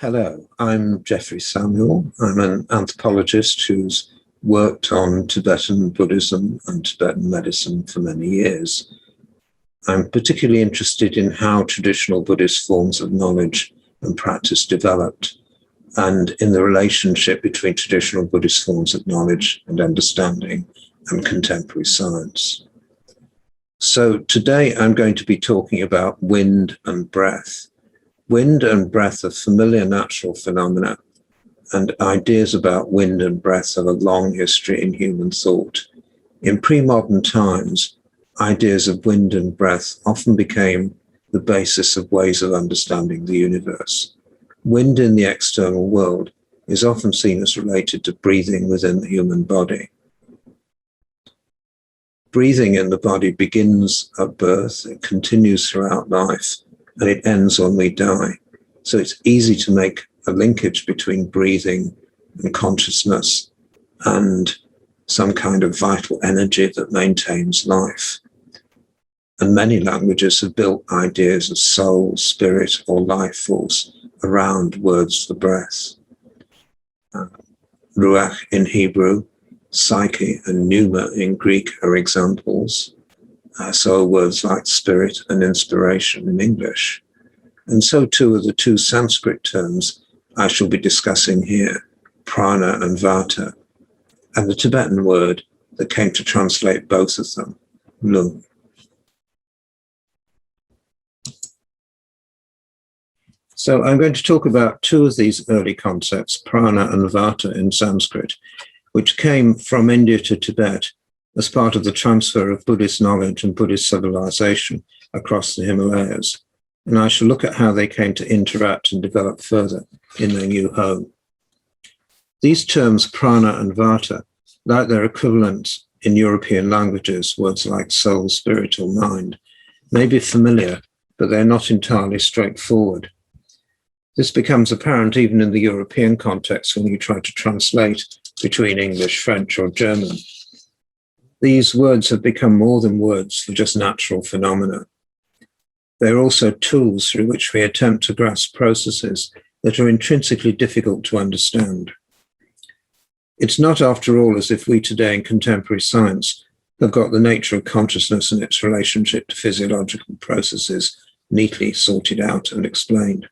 Hello, I'm Geoffrey Samuel. I'm an anthropologist who's worked on Tibetan Buddhism and Tibetan medicine for many years. I'm particularly interested in how traditional Buddhist forms of knowledge and practice developed, and in the relationship between traditional Buddhist forms of knowledge and understanding and contemporary science. So today I'm going to be talking about wind and breath. Wind and breath are familiar natural phenomena, and ideas about wind and breath have a long history in human thought. In pre-modern times, ideas of wind and breath often became the basis of ways of understanding the universe. Wind in the external world is often seen as related to breathing within the human body. Breathing in the body begins at birth, it continues throughout life, and it ends when we die. So it's easy to make a linkage between breathing and consciousness and some kind of vital energy that maintains life. And many languages have built ideas of soul, spirit, or life force around words for breath. Ruach in Hebrew, psyche and pneuma in Greek are examples. So are words like spirit and inspiration in English. And so too are the two Sanskrit terms I shall be discussing here, prāṇa and vāta, and the Tibetan word that came to translate both of them, rlung. So I'm going to talk about two of these early concepts, prāṇa and vāta in Sanskrit, which came from India to Tibet as part of the transfer of Buddhist knowledge and Buddhist civilization across the Himalayas. And I shall look at how they came to interact and develop further in their new home. These terms, prāṇa and vāta, like their equivalents in European languages, words like soul, spirit, or mind, may be familiar, but they're not entirely straightforward. This becomes apparent even in the European context when you try to translate between English, French, or German. These words have become more than words for just natural phenomena. They're also tools through which we attempt to grasp processes that are intrinsically difficult to understand. It's not, after all, as if we today in contemporary science have got the nature of consciousness and its relationship to physiological processes neatly sorted out and explained.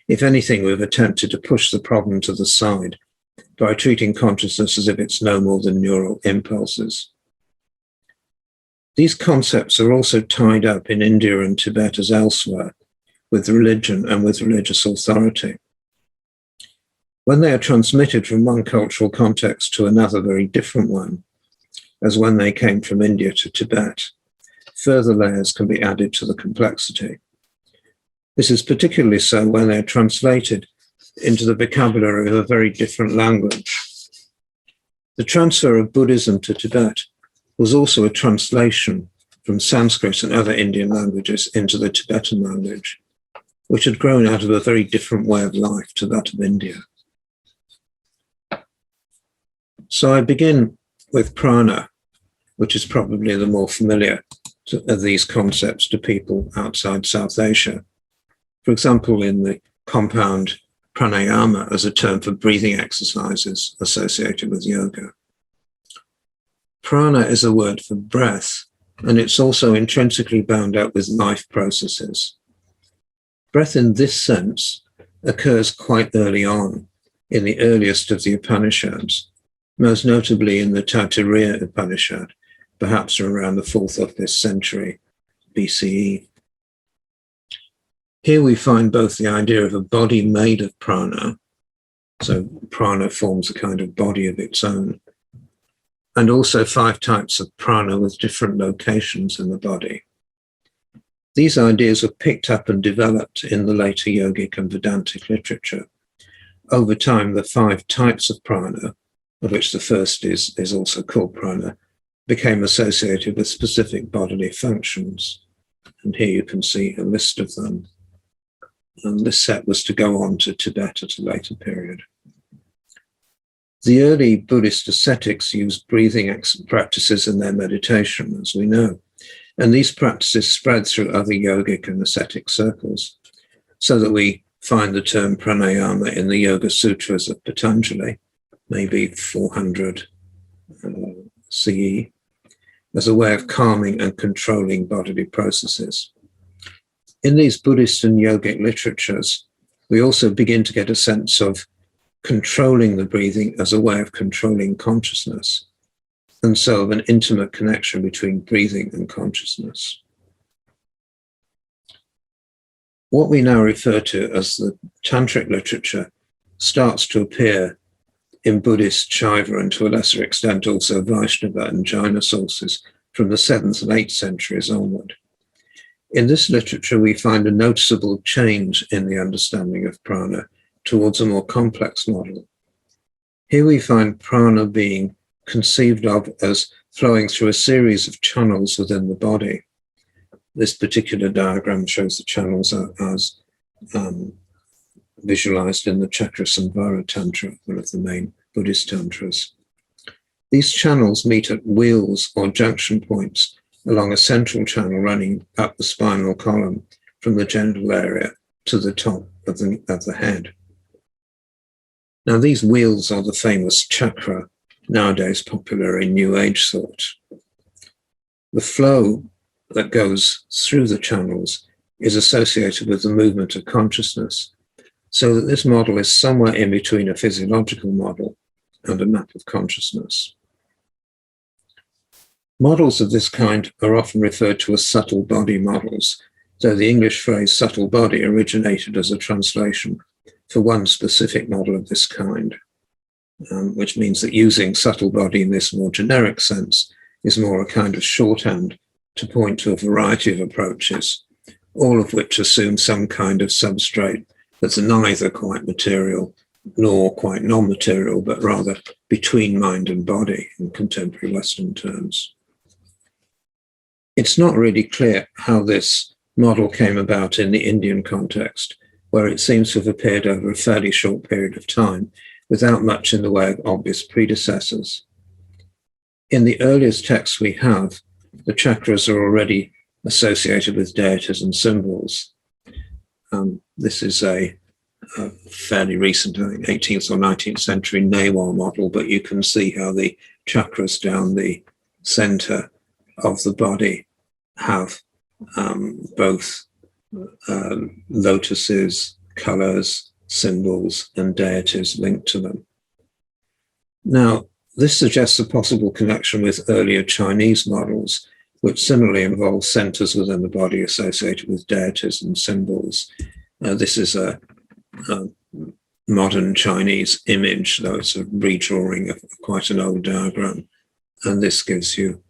If anything, we've attempted to push the problem to the side by treating consciousness as if it's no more than neural impulses. These concepts are also tied up in India and Tibet as elsewhere, with religion and with religious authority. When they are transmitted from one cultural context to another very different one, as when they came from India to Tibet, further layers can be added to the complexity. This is particularly so when they are translated into the vocabulary of a very different language. The transfer of Buddhism to Tibet was also a translation from Sanskrit and other Indian languages into the Tibetan language, which had grown out of a very different way of life to that of India. So I begin with prāṇa, which is probably the more familiar of these concepts to people outside South Asia. For example, in the compound pranayama as a term for breathing exercises associated with yoga. Prana is a word for breath, and it's also intrinsically bound up with life processes. Breath in this sense occurs quite early on, in the earliest of the Upanishads, most notably in the Taittiriya Upanishad, perhaps around the 4th or 5th century BCE. Here we find both the idea of a body made of prana, so prana forms a kind of body of its own, and also 5 types of prana with different locations in the body. These ideas were picked up and developed in the later yogic and Vedantic literature. Over time, the 5 types of prana, of which the first is also called prana, became associated with specific bodily functions. And here you can see a list of them. And this set was to go on to Tibet at a later period. The early Buddhist ascetics used breathing practices in their meditation, as we know, and these practices spread through other yogic and ascetic circles, so that we find the term pranayama in the Yoga Sutras of Patanjali, maybe 400 CE, as a way of calming and controlling bodily processes. In these Buddhist and yogic literatures, we also begin to get a sense of controlling the breathing as a way of controlling consciousness, and so of an intimate connection between breathing and consciousness. What we now refer to as the Tantric literature starts to appear in Buddhist Shaiva and to a lesser extent also Vaishnava and Jaina sources from the 7th and 8th centuries onward. In this literature, we find a noticeable change in the understanding of prana towards a more complex model. Here we find prana being conceived of as flowing through a series of channels within the body. This particular diagram shows the channels as visualized in the Chakrasamvara Tantra, one of the main Buddhist tantras. These channels meet at wheels or junction points along a central channel running up the spinal column from the genital area to the top of the head. Now, these wheels are the famous chakra, nowadays popular in New Age thought. The flow that goes through the channels is associated with the movement of consciousness, so that this model is somewhere in between a physiological model and a map of consciousness. Models of this kind are often referred to as subtle body models, though the English phrase subtle body originated as a translation for one specific model of this kind, which means that using subtle body in this more generic sense is more a kind of shorthand to point to a variety of approaches, all of which assume some kind of substrate that's neither quite material nor quite non-material, but rather between mind and body in contemporary Western terms. It's not really clear how this model came about in the Indian context, where it seems to have appeared over a fairly short period of time, without much in the way of obvious predecessors. In the earliest texts we have, the chakras are already associated with deities and symbols. This is a fairly recent, I think, 18th or 19th century Newar model, but you can see how the chakras down the center of the body have both lotuses, colors, symbols, and deities linked to them. Now, this suggests a possible connection with earlier Chinese models, which similarly involve centers within the body associated with deities and symbols. This is a modern Chinese image, though it's a redrawing of quite an old diagram. And this gives you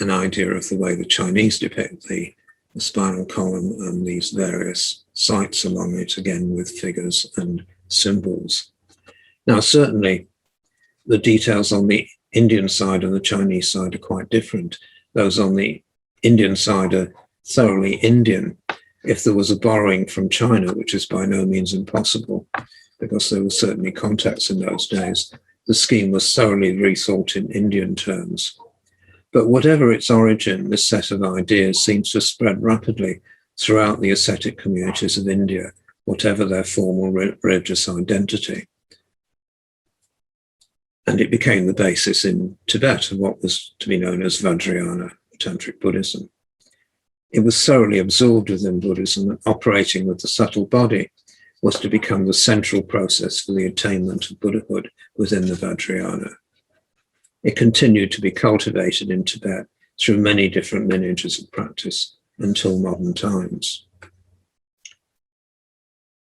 an idea of the way the Chinese depict the spinal column and these various sites along it, again with figures and symbols. Now, certainly the details on the Indian side and the Chinese side are quite different. Those on the Indian side are thoroughly Indian. If there was a borrowing from China, which is by no means impossible, because there were certainly contacts in those days, the scheme was thoroughly rethought in Indian terms. But whatever its origin, this set of ideas seems to spread rapidly throughout the ascetic communities of India, whatever their formal religious identity. And it became the basis in Tibet of what was to be known as Vajrayana Tantric Buddhism. It was thoroughly absorbed within Buddhism, and operating with the subtle body was to become the central process for the attainment of Buddhahood within the Vajrayana. It continued to be cultivated in Tibet through many different lineages of practice until modern times.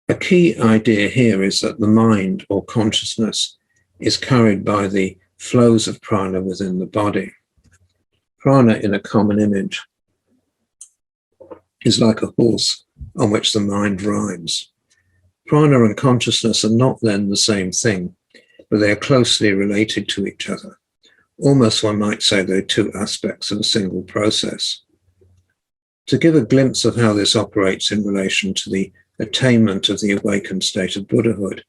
A key idea here is that the mind or consciousness is carried by the flows of prana within the body. Prana, in a common image, is like a horse on which the mind rides. Prana and consciousness are not then the same thing, but they are closely related to each other. Almost one might say they're two aspects of a single process. To give a glimpse of how this operates in relation to the attainment of the awakened state of Buddhahood,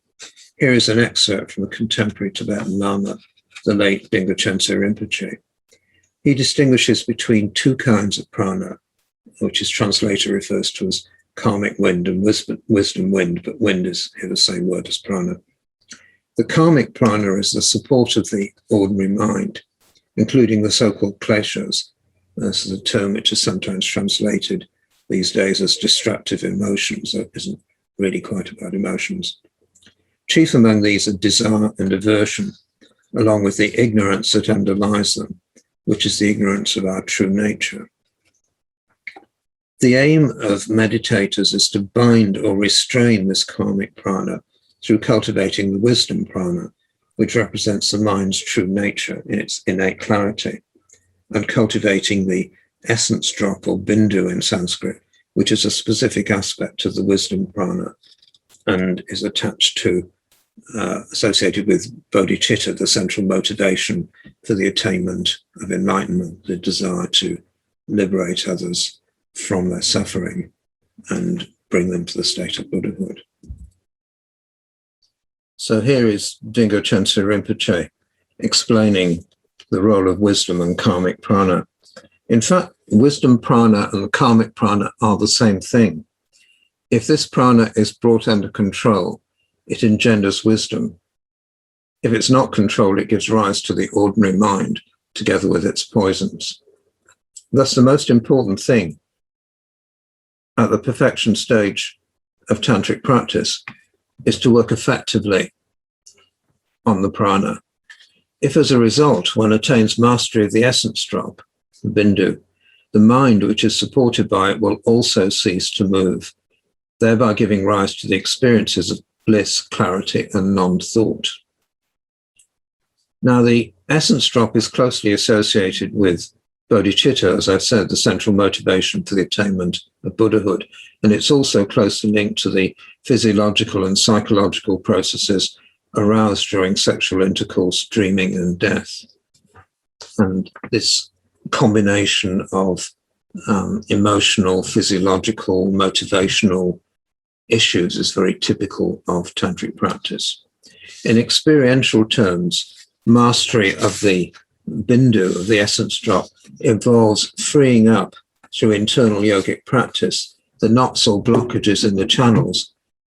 here is an excerpt from a contemporary Tibetan Lama, the late Dingdachense Rinpoche. He distinguishes between two kinds of prana, which his translator refers to as karmic wind and wisdom wind, but wind is here the same word as prana. The karmic prana is the support of the ordinary mind, including the so-called kleshas. This is a term which is sometimes translated these days as destructive emotions. That isn't really quite about emotions. Chief among these are desire and aversion, along with the ignorance that underlies them, which is the ignorance of our true nature. The aim of meditators is to bind or restrain this karmic prana through cultivating the wisdom prana, which represents the mind's true nature in its innate clarity, and cultivating the essence drop or bindu in Sanskrit, which is a specific aspect of the wisdom prana and is attached to, associated with bodhicitta, the central motivation for the attainment of enlightenment, the desire to liberate others from their suffering and bring them to the state of Buddhahood. So here is Dingo Chense Rinpoche explaining the role of wisdom and karmic prana. In fact, wisdom prana and karmic prana are the same thing. If this prana is brought under control, it engenders wisdom. If it's not controlled, it gives rise to the ordinary mind, together with its poisons. Thus, the most important thing at the perfection stage of tantric practice is to work effectively on the prana. If as a result one attains mastery of the essence drop, the bindu, the mind which is supported by it will also cease to move, thereby giving rise to the experiences of bliss, clarity, and non-thought. Now, the essence drop is closely associated with bodhicitta, as I've said, the central motivation for the attainment of Buddhahood, and it's also closely linked to the physiological and psychological processes aroused during sexual intercourse, dreaming, and death. And this combination of emotional, physiological, motivational issues is very typical of tantric practice. In experiential terms, mastery of the bindu, of the essence drop, involves freeing up through internal yogic practice the knots or blockages in the channels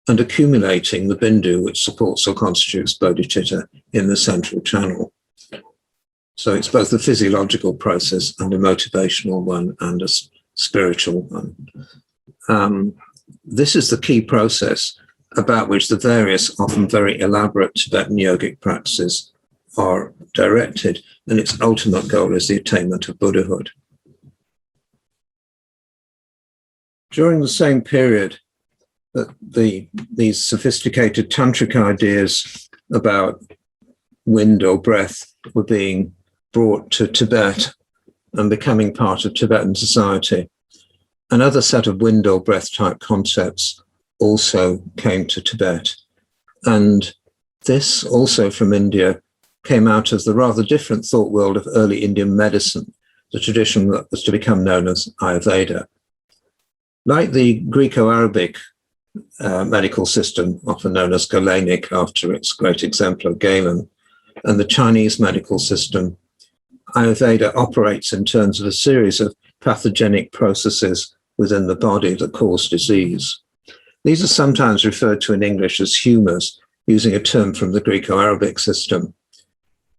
and accumulating the bindu which supports or constitutes bodhicitta in the central channel. So it's both a physiological process and a motivational one and a spiritual one. This is the key process about which the various, often very elaborate Tibetan yogic practices are directed, and its ultimate goal is the attainment of Buddhahood. During the same period that these sophisticated tantric ideas about wind or breath were being brought to Tibet and becoming part of Tibetan society, another set of wind or breath type concepts also came to Tibet. And this, also from India, came out of the rather different thought world of early Indian medicine, the tradition that was to become known as Ayurveda. Like the Greco-Arabic medical system, often known as Galenic after its great exemplar Galen, and the Chinese medical system, Ayurveda operates in terms of a series of pathogenic processes within the body that cause disease. These are sometimes referred to in English as humours, using a term from the Greco-Arabic system.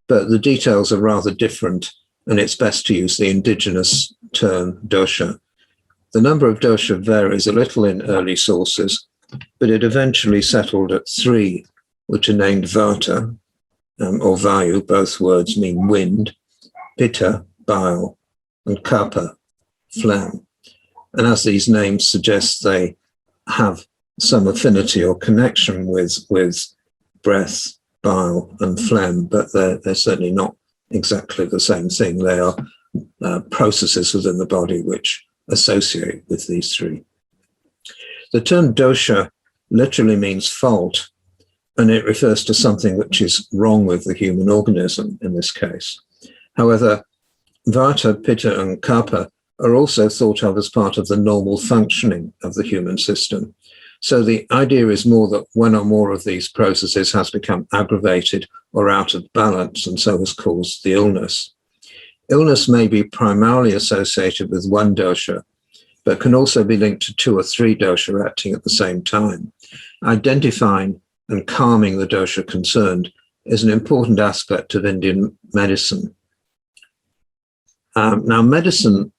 But the details are rather different, and it's best to use the indigenous term dosha. The number of dosha varies a little in early sources, but it eventually settled at 3, which are named vata, or vayu, both words mean wind, pitta, bile, and kapha, phlegm. And as these names suggest, they have some affinity or connection with breath, bile, and phlegm, but they're certainly not exactly the same thing. They are processes within the body which associate with these 3. The term dosha literally means fault, and it refers to something which is wrong with the human organism in this case. However, vata, pitta, and kapha are also thought of as part of the normal functioning of the human system. So the idea is more that one or more of these processes has become aggravated or out of balance and so has caused the illness. Illness may be primarily associated with one dosha, but can also be linked to 2 or 3 dosha acting at the same time. Identifying and calming the dosha concerned is an important aspect of Indian medicine. Now, medicine,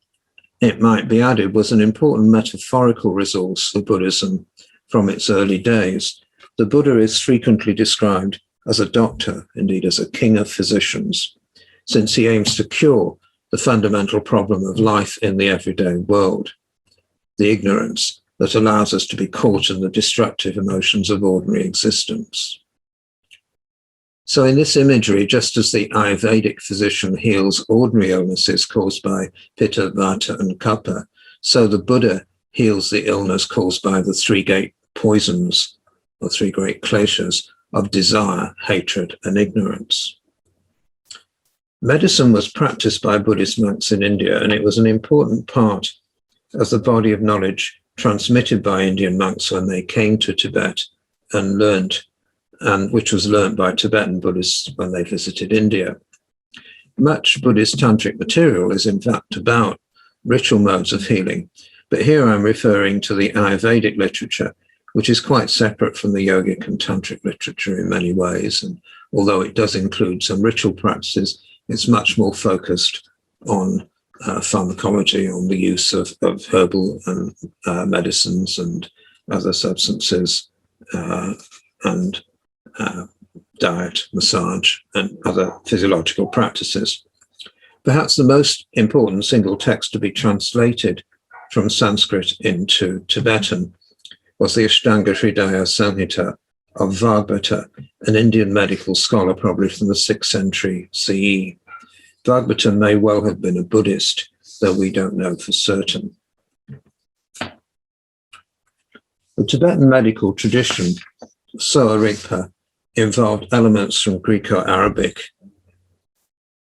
it might be added, was an important metaphorical resource for Buddhism from its early days. The Buddha is frequently described as a doctor, indeed as a king of physicians, since he aims to cure the fundamental problem of life in the everyday world, the ignorance that allows us to be caught in the destructive emotions of ordinary existence. So in this imagery, just as the Ayurvedic physician heals ordinary illnesses caused by Pitta, Vata, and Kapha, so the Buddha heals the illness caused by the 3 great poisons, or 3 great kleshas, of desire, hatred, and ignorance. Medicine was practiced by Buddhist monks in India, and it was an important part of the body of knowledge transmitted by Indian monks when they came to Tibet and learned, and which was learned by Tibetan Buddhists when they visited India. Much Buddhist tantric material is in fact about ritual modes of healing, but here I'm referring to the Ayurvedic literature, which is quite separate from the Yogic and Tantric literature in many ways. And although it does include some ritual practices, it's much more focused on pharmacology, on the use of herbal and medicines and other substances, and diet, massage, and other physiological practices. Perhaps the most important single text to be translated from Sanskrit into Tibetan was the Ashtanga Hridaya Samhita of Vata, an Indian medical scholar probably from the 6th century CE. Vata may well have been a Buddhist, though we don't know for certain. The Tibetan medical tradition, Soa Rigpa, involved elements from Greco-Arabic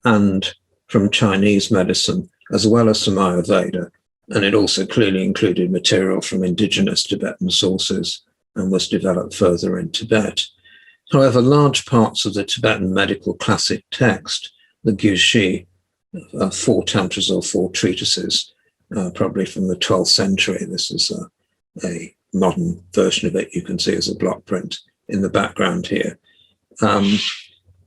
and from Chinese medicine, as well as some Ayurveda, and it also clearly included material from indigenous Tibetan sources and was developed further in Tibet. However, large parts of the Tibetan medical classic text, the Gyushi, 4 tantras or 4 treatises, probably from the 12th century. This is a modern version of it. You can see as a block print in the background here.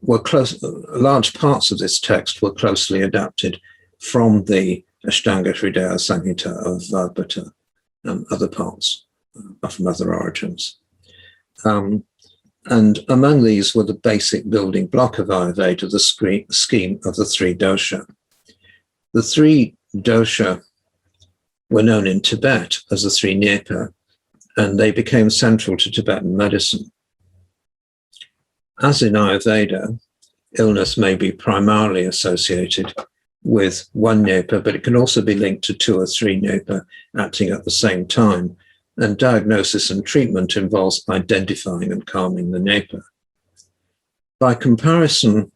Large parts of this text were closely adapted from the Ashtanga Hridaya Samhita of Vata and other parts from other origins. And among these were the basic building block of Ayurveda, the scheme of the 3 dosha. The 3 dosha were known in Tibet as the 3 nyepa, and they became central to Tibetan medicine. As in Ayurveda, illness may be primarily associated with 1 nyepa, but it can also be linked to 2 or 3 nyepa acting at the same time. And diagnosis and treatment involves identifying and calming the nyepa. By comparison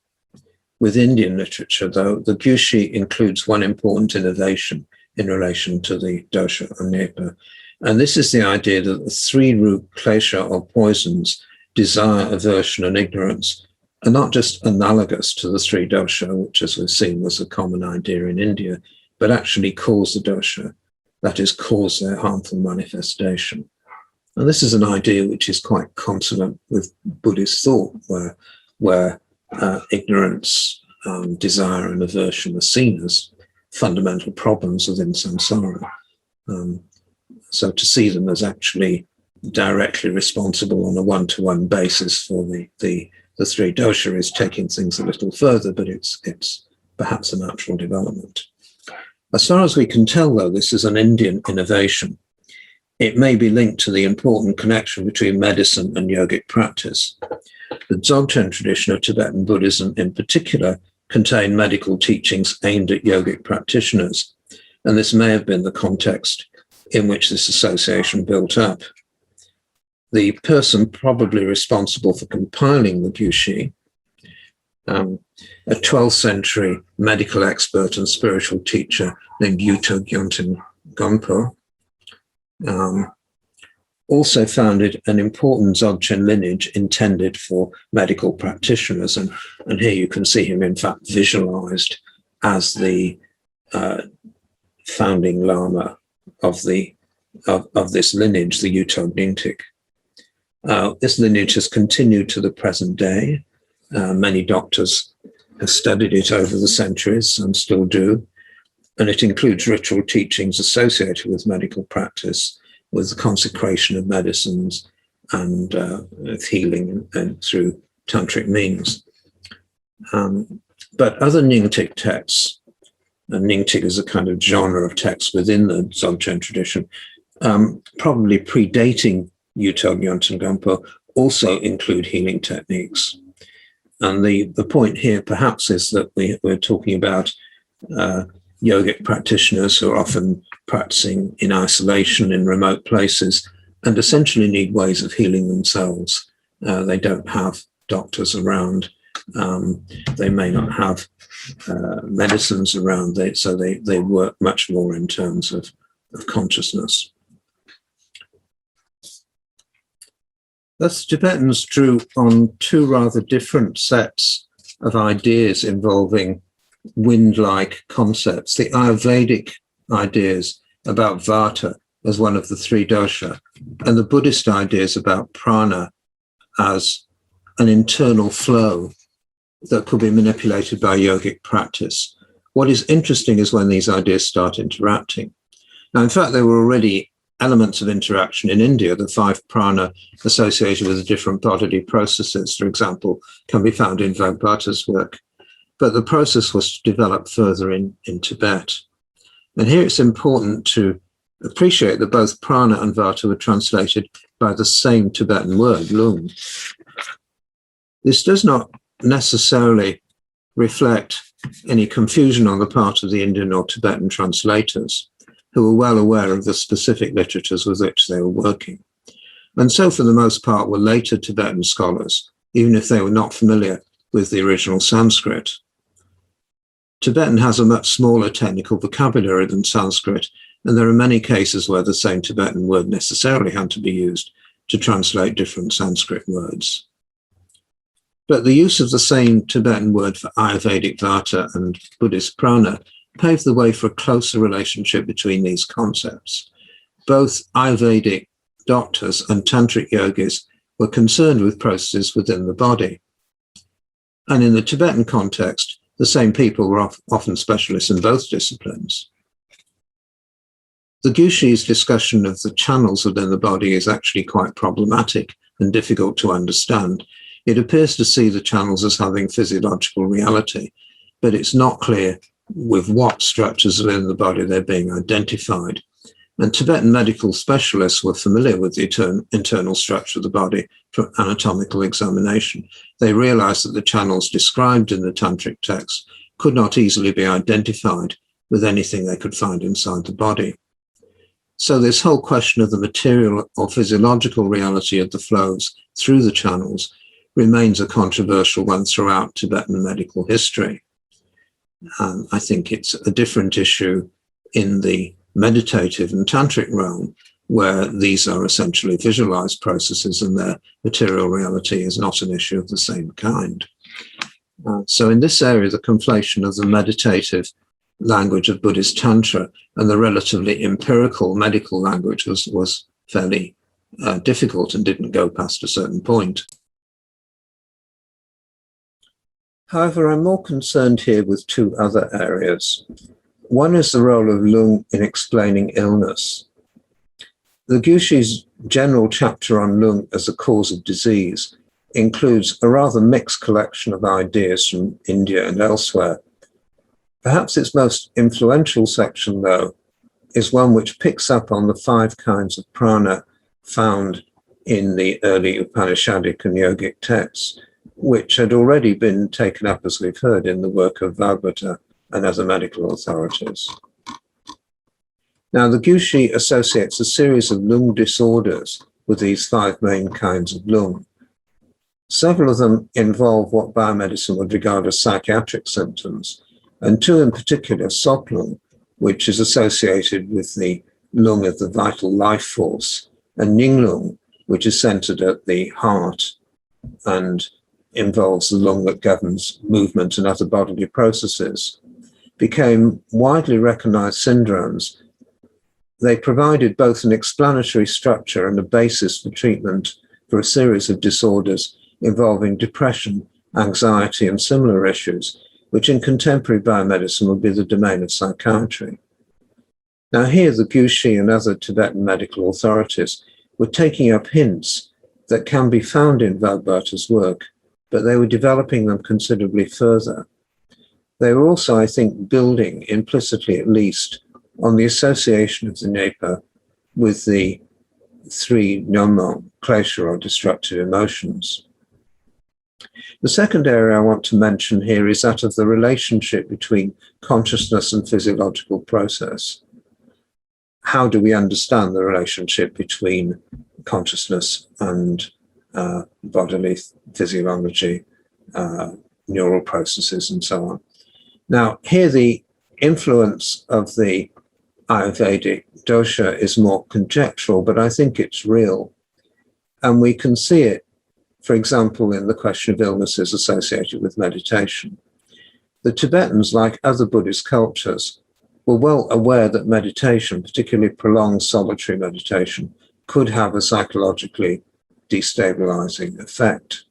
with Indian literature, though, the Gyushi includes one important innovation in relation to the dosha and nyepa. And this is the idea that the 3 root klesha or poisons, desire, aversion, and ignorance, are not just analogous to the 3 dosha, which, as we've seen, was a common idea in India, but actually cause the dosha, that is, cause their harmful manifestation. And this is an idea which is quite consonant with Buddhist thought, where ignorance, desire, and aversion are seen as fundamental problems within samsara. So to see them as actually directly responsible on a one-to-one basis for the 3 dosha is taking things a little further, but it's perhaps a natural development. As far as we can tell, though, this is an Indian innovation. It may be linked to the important connection between medicine and yogic practice. The Dzogchen tradition of Tibetan Buddhism in particular contained medical teachings aimed at yogic practitioners, and this may have been the context in which this association built up. The person probably responsible for compiling the Gyushi, a 12th century medical expert and spiritual teacher named Yuto Gyonten Gompo, also founded an important Dzogchen lineage intended for medical practitioners. And here you can see him, in fact, visualized as the founding Lama of this lineage, the Utog-Nyingtik. This lineage has continued to the present day. Many doctors have studied it over the centuries and still do. And it includes ritual teachings associated with medical practice, with the consecration of medicines and healing and through tantric means. But other Nyingtik texts, and Nyingtik is a kind of genre of text within the Dzogchen tradition, probably predating Utog Yönten Gampo, also include healing techniques. And the point here perhaps is that we're talking about yogic practitioners who are often practicing in isolation in remote places and essentially need ways of healing themselves. They don't have doctors around. They may not have medicines around, so they work much more in terms of consciousness. Thus, Tibetans drew on two rather different sets of ideas involving wind-like concepts: the Ayurvedic ideas about Vata as one of the three dosha, and the Buddhist ideas about prana as an internal flow that could be manipulated by yogic practice. What is interesting is when these ideas start interacting. Now, in fact, there were already elements of interaction in India. The 5 prāṇa associated with the different bodily processes, for example, can be found in Vagbhata's work. But the process was developed further in Tibet. And here it's important to appreciate that both prana and vata were translated by the same Tibetan word, rlung. This does not necessarily reflect any confusion on the part of the Indian or Tibetan translators, who were well aware of the specific literatures with which they were working. And so, for the most part, were later Tibetan scholars, even if they were not familiar with the original Sanskrit. Tibetan has a much smaller technical vocabulary than Sanskrit, and there are many cases where the same Tibetan word necessarily had to be used to translate different Sanskrit words. But the use of the same Tibetan word for Ayurvedic vata and Buddhist prana paved the way for a closer relationship between these concepts. Both Ayurvedic doctors and tantric yogis were concerned with processes within the body. And in the Tibetan context, the same people were often specialists in both disciplines. The Gyushi's discussion of the channels within the body is actually quite problematic and difficult to understand. It appears to see the channels as having physiological reality, but it's not clear with what structures within the body they're being identified. And Tibetan medical specialists were familiar with the internal structure of the body from anatomical examination. They realized that the channels described in the tantric text could not easily be identified with anything they could find inside the body. So this whole question of the material or physiological reality of the flows through the channels remains a controversial one throughout Tibetan medical history. I think it's a different issue in the meditative and tantric realm, where these are essentially visualized processes and their material reality is not an issue of the same kind. So in this area, the conflation of the meditative language of Buddhist Tantra and the relatively empirical medical language was fairly difficult and didn't go past a certain point. However, I'm more concerned here with two other areas. One is the role of rlung in explaining illness. The Gyushi's general chapter on rlung as a cause of disease includes a rather mixed collection of ideas from India and elsewhere. Perhaps its most influential section, though, is one which picks up on the 5 kinds of prana found in the early Upanishadic and yogic texts, which had already been taken up, as we've heard, in the work of Vagbhata and other medical authorities. Now, the Gyushi associates a series of rlung disorders with these 5 main kinds of rlung. Several of them involve what biomedicine would regard as psychiatric symptoms, and 2 in particular, soplung, which is associated with the lung of the vital life force, and nyinglung, which is centered at the heart and involves the lung that governs movement and other bodily processes, became widely recognized syndromes they provided both an explanatory structure and a basis for treatment for a series of disorders involving depression, anxiety, and similar issues, which in contemporary biomedicine would be the domain of psychiatry. Now here, the Gyushi and other Tibetan medical authorities were taking up hints that can be found in Vagbhata's work, but they were developing them considerably further. They were also, I think, building, implicitly at least, on the association of the Nyepa with the three nyomo, klesha, or destructive emotions. The second area I want to mention here is that of the relationship between consciousness and physiological process. How do we understand the relationship between consciousness and bodily physiology, neural processes, and so on? Now, here the influence of the Ayurvedic dosha is more conjectural, but I think it's real. And we can see it, for example, in the question of illnesses associated with meditation. The Tibetans, like other Buddhist cultures, were well aware that meditation, particularly prolonged solitary meditation, could have a psychologically destabilizing effect.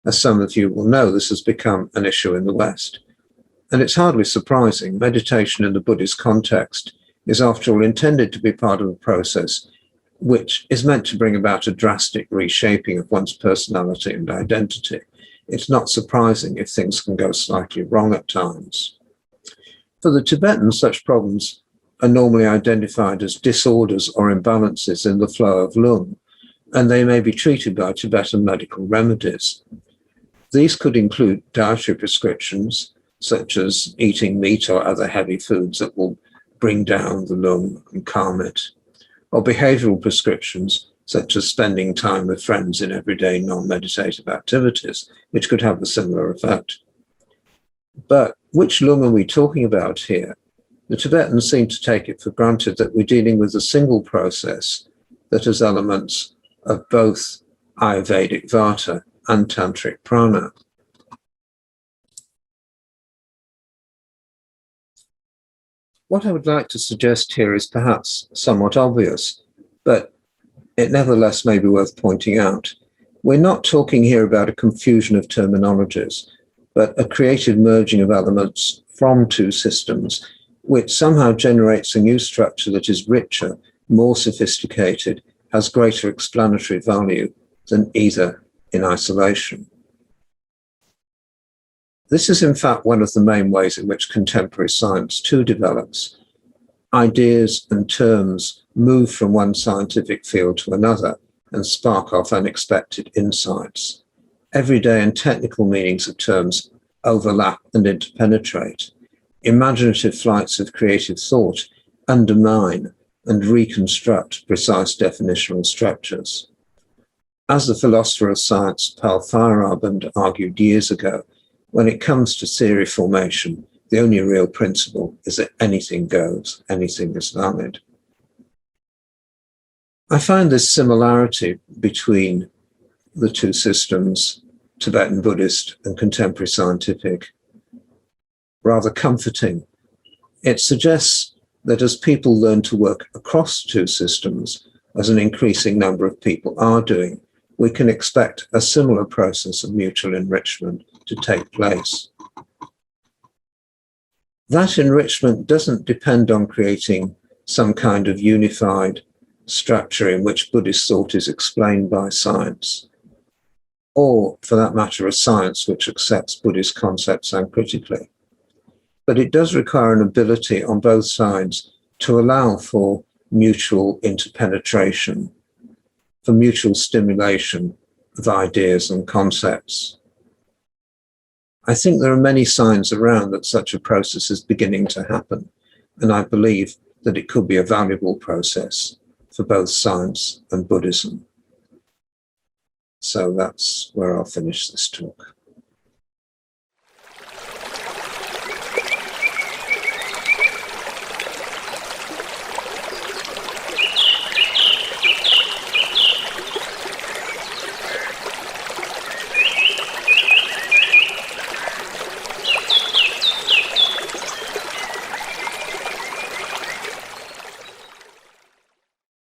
As some of you will know, this has become an issue in the West. And it's hardly surprising. Meditation in the Buddhist context is, after all, intended to be part of a process which is meant to bring about a drastic reshaping of one's personality and identity. It's not surprising if things can go slightly wrong at times. For the Tibetans, such problems are normally identified as disorders or imbalances in the flow of rlung, and they may be treated by Tibetan medical remedies. These could include dietary prescriptions, such as eating meat or other heavy foods that will bring down the rlung and calm it, or behavioral prescriptions, such as spending time with friends in everyday non-meditative activities, which could have a similar effect. But which rlung are we talking about here? The Tibetans seem to take it for granted that we're dealing with a single process that has elements of both Ayurvedic vāta and Tantric prāṇa. What I would like to suggest here is perhaps somewhat obvious, but it nevertheless may be worth pointing out. We're not talking here about a confusion of terminologies, but a creative merging of elements from two systems, which somehow generates a new structure that is richer, more sophisticated, has greater explanatory value than either in isolation. This is in fact one of the main ways in which contemporary science too develops. Ideas and terms move from one scientific field to another and spark off unexpected insights. Everyday and technical meanings of terms overlap and interpenetrate. Imaginative flights of creative thought undermine and reconstruct precise definitional structures. As the philosopher of science Paul Feyerabend argued years ago, when it comes to theory formation, the only real principle is that anything goes, anything is valid. I find this similarity between the two systems, Tibetan Buddhist and contemporary scientific, rather comforting. It suggests that as people learn to work across two systems, as an increasing number of people are doing, we can expect a similar process of mutual enrichment to take place. That enrichment doesn't depend on creating some kind of unified structure in which Buddhist thought is explained by science, or for that matter, a science which accepts Buddhist concepts uncritically. But it does require an ability on both sides to allow for mutual interpenetration, for mutual stimulation of ideas and concepts. I think there are many signs around that such a process is beginning to happen, and I believe that it could be a valuable process for both science and Buddhism. So that's where I'll finish this talk.